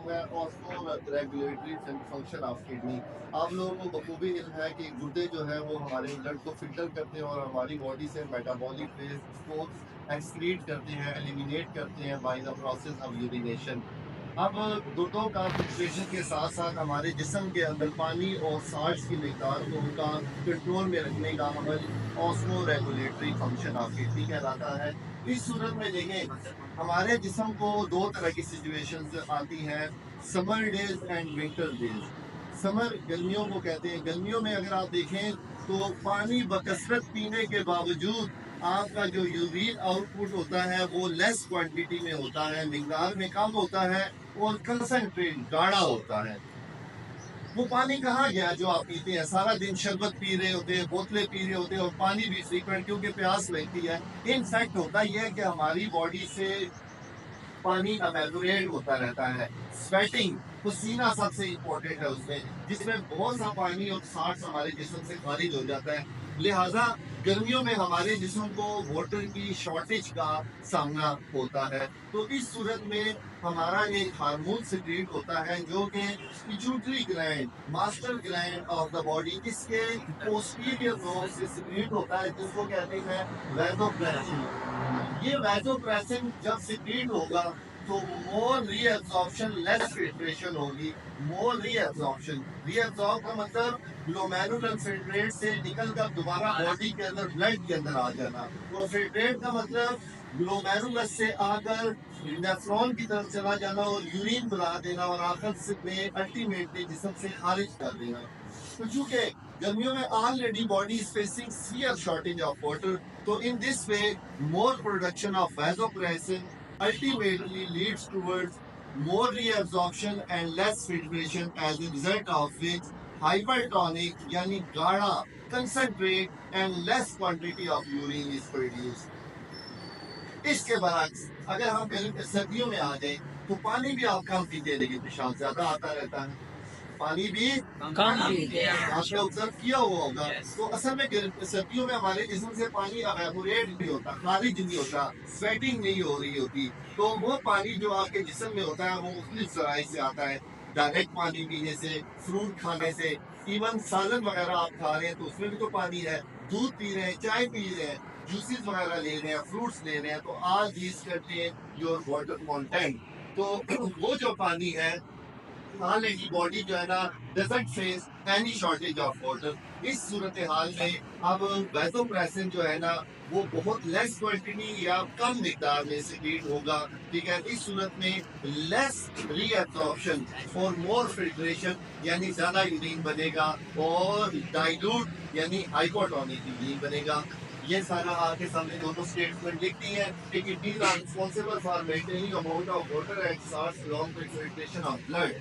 Talking also regulatory function of kidney. आप लोगों को बखूबी इल्म है कि गुर्दे जो है वो हमारे ब्लड को फिल्टर करते हैं और हमारी बॉडी से मेटाबॉलिक वेस्ट को एक्सक्रीट करते हैं, एलिमिनेट करते हैं by the process of urination. अब गुर्दों का फिल्ट्रेशन के साथ साथ हमारे जिस्म के अंदर पानी और साल्ट्स की मिकदार को उनका कंट्रोल में रखने का अमल osmoregulatory function of kidney कहलाता है। इस सूरत में देखें, हमारे जिस्म को दो तरह की सिचुएशंस आती हैं, summer days and winter days. Summer गर्मियों को कहते हैं। गर्मियों में अगर आप देखें तो पानी बकसरत पीने के बावजूद आपका जो यूरिन आउटपुट होता है वो लेस क्वांटिटी में होता है, मिकदार में कम होता है और कंसंट्रेट गाढ़ा होता है। वो पानी कहाँ गया जो आप पीते हैं? सारा दिन शरबत पी रहे होते हैं, बोतलें पी रहे होते हैं और पानी भी फ्रीक्वेंट क्योंकि प्यास लगती है। इनफैक्ट होता यह है कि हमारी बॉडी से पानी एवेपोरेट होता रहता है। स्वेटिंग, पसीना सबसे इंपॉर्टेंट है उसमें, जिसमें बहुत सा पानी और साल्ट हमारे जिस्म से खारिज हो जाता है। लिहाजा गर्मियों में हमारे जिस्म को वाटर की शॉर्टेज का सामना होता है। तो इस सूरत में हमारा एक हार्मोन सिक्रीट होता है जो कि pituitary gland, master gland of the body, इसके पोस्टीरियर लोब से सिक्रीट होता है, जिसको कहते हैं वैसोप्रेसिन। ये वैसोप्रेसिन जब सिक्रीट होगा तो मोर रीअब्जॉर्प्शन, लेस फिल्ट्रेशन होगी। मोर रीअब्जॉर्प्शन, रीअब्जॉर्ब का मतलब ग्लोमेरुलर फिल्ट्रेट से निकलकर दोबारा बॉडी के अंदर, ब्लड के अंदर आ जाना। और फिल्ट्रेट का मतलब ग्लोमेरुलस से आकर नेफ्रॉन की तरफ चला जाना और यूरिन बना देना और आखिर में अल्टीमेटली जिस्म से खारिज कर देना। तो चूंकि गर्मियों में already body is facing severe shortage of water, so in this way, more production of vasopressin ultimately leads towards more reabsorption and less filtration, as a result of which hypertonic, yani गाढ़ा, concentrate and less quantity of urine is produced. इसके बरक्स अगर हम सर्दियों में आ जाए तो पानी भी आप कम पीते हैं, लेकिन पेशाब ज्यादा आता रहता है। पानी भी कम पीते हैं। आपने ऑब्जर्व किया हुआ होगा। तो असल में सर्दियों में हमारे जिस्म से पानी एवेपोरेट नहीं होता, खारिज नहीं होता, स्वेटिंग नहीं हो रही होती। तो वो पानी जो आपके जिस्म में होता है वो मुख्तलिफ जराए से आता है। डायरेक्ट पानी पीने से, फ्रूट खाने से, इवन सालन वगैरह आप खा रहे हैं तो उसमें भी तो पानी है। दूध पी रहे हैं, चाय पी रहे हैं, जूसेस वगैरह ले रहे हैं, फ्रूट्स ले रहे हैं, तो all these contain your water content. तो वो जो पानी है, ऑलरेडी बॉडी जो है ना doesn't face any shortage of water. इस सूरत हाल में अब वैसोप्रेसिन जो है ना वो बहुत लेस क्वांटिटी या कम मिकदार में सिक्रीट होगा। ठीक है, इस सूरत में लेस रीअब्सॉर्प्शन और मोर फिल्ट्रेशन, यानी ज्यादा यूरिन बनेगा, और डाइल्यूट यानी हाइपोटोनिक यूरिन बनेगा। ये सारा आपके सामने दोनों स्टेटमेंट लिखती है कि kidneys are responsible for maintaining amount of water and salts along with filtration of blood.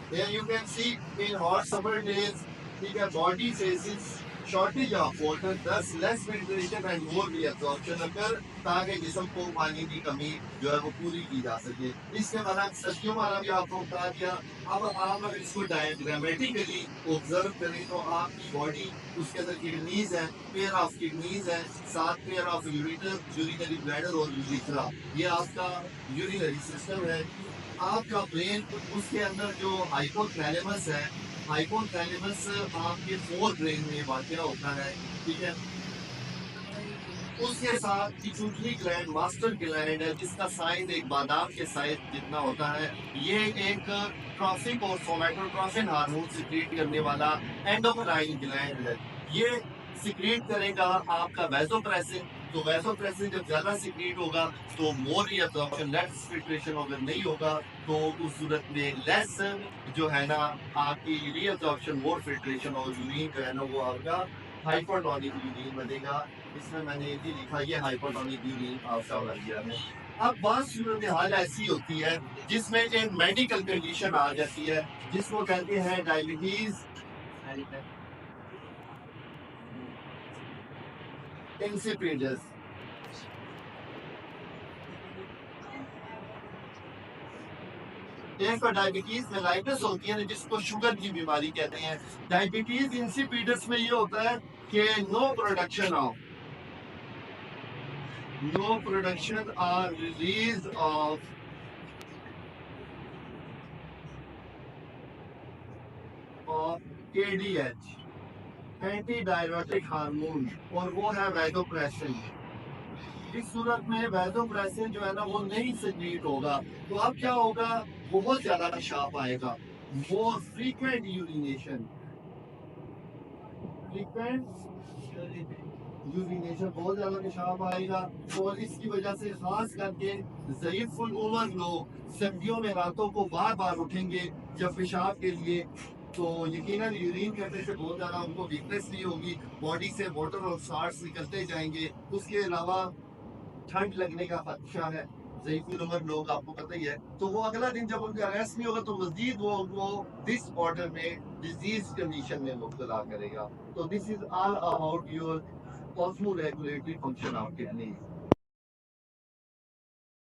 Here you can see in hot summer days, the body faces shortage of water, thus less filtration and more reabsorption occur, ताकि जिस्म को पानी की कमी जो है वो पूरी की जा सके। इसके बाद सर्दियों वाला भी आपको बता दिया। अब आप अगर इसको डायग्रामेटिकली ऑब्जर्व करें तो आपकी बॉडी, उसके अंदर किडनीज है, पेयर ऑफ किडनीज है, 7 pair of ureter, urinary bladder और यूरिथ्रा, ये आपका यूरिनरी सिस्टम है। आपका ब्रेन, उसके अंदर जो हाइपोथैलेमस है, हाइपोथैलेमस आपके फोर ब्रेन में वाक़या होता है। ठीक है, उसके साथ पिट्यूटरी ग्लैंड, मास्टर ग्लैंड है, जिसका साइज एक बादाम के साइज जितना होता है। ये एक ट्रॉफिक और सोमैटोट्रोफिन हार्मोन सिक्रीट करने वाला एंडोक्राइन ग्लैंड है। ये सिक्रीट करेगा आपका वैसोप्रेसिन। तो वैसोप्रेसिन जब ज्यादा सिक्रीट होगा तो मोर रीअब्सॉर्प्शन, लेस फिल्ट्रेशन अगर नहीं होगा तो उस सूरत में लेस जो है ना आपकी रीअब्सॉर्प्शन, मोर फिल्ट्रेशन, और यूरिन जो है ना वो आपका हाइपोटोनिक यूरिन बनेगा। इसमें मैंने ये भी लिखा, ये हाइपोटोनिक यूरिन आपका बन गया है। अब बात सूरत हाल ऐसी होती है जिसमें एक मेडिकल कंडीशन आ जाती है जिसको कहते हैं डायबिटीज इंसिपिडस। एक तो डायबिटीज मेलाइटस होती है जिसको शुगर की बीमारी कहते हैं। डायबिटीज इंसिपिडस में ये होता है कि नो प्रोडक्शन और release of KDH, anti diuretic hormone, और वो है वैसोप्रेसिन। इस सूरत में वैसोप्रेसिन जो है ना वो नहीं सिक्रीट होगा, तो अब क्या होगा, बहुत ज्यादा पेशाब आएगा, वो फ्रीक्वेंट यूरिनेशन, फ्रीक्वेंट यूरिनेशन, बहुत ज्यादा पेशाब आएगा। और इसकी वजह से खास करके ज़ईफ़ुल उमर लोग सर्दियों में रातों को बार बार उठेंगे जब पेशाब के लिए, तो यकीनन यूरिन करने से बहुत ज़्यादा उनको वीकनेस भी होगी, बॉडी से वाटर और साल्ट्स निकलते जाएंगे। उसके अलावा ठंड लगने का खदशा है, ज़ईफ़ुल उमर लोग आपको पता ही है, तो वो अगला दिन जब उनका रेस्ट नहीं होगा तो मजीद वो उनको डिसऑर्डर में, डिजीज कंडीशन में मुब्तला करेगा। तो this is all about your osmoregulatory function of kidney.